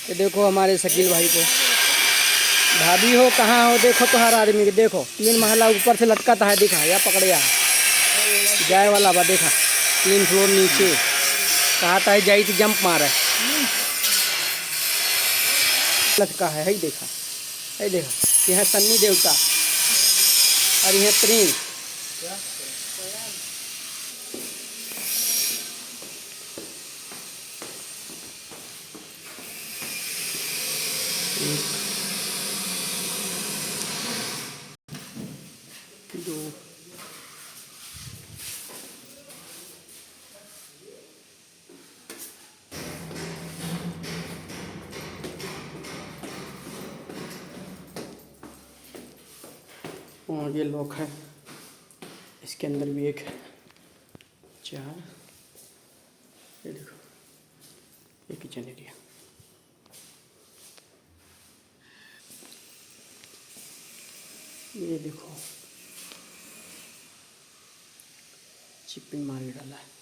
ये देखो हमारे शकील भाई को। भाभी हो कहाँ हो, देखो तो हर आदमी के देखो 3 महला ऊपर से लटकाता है, दिखा या पकड़िया जाए वाला बा, देखा 3 फ्लोर नीचे कहा था जाई तो जंप मारा लटका है देखा, है देखा। यह सन्नी देवता और यह त्रीन। दो और ये लॉक है, इसके अंदर भी एक है। 4, ये देखो ये किचन एरिया। ये देखो चिपिंग मार डाला है।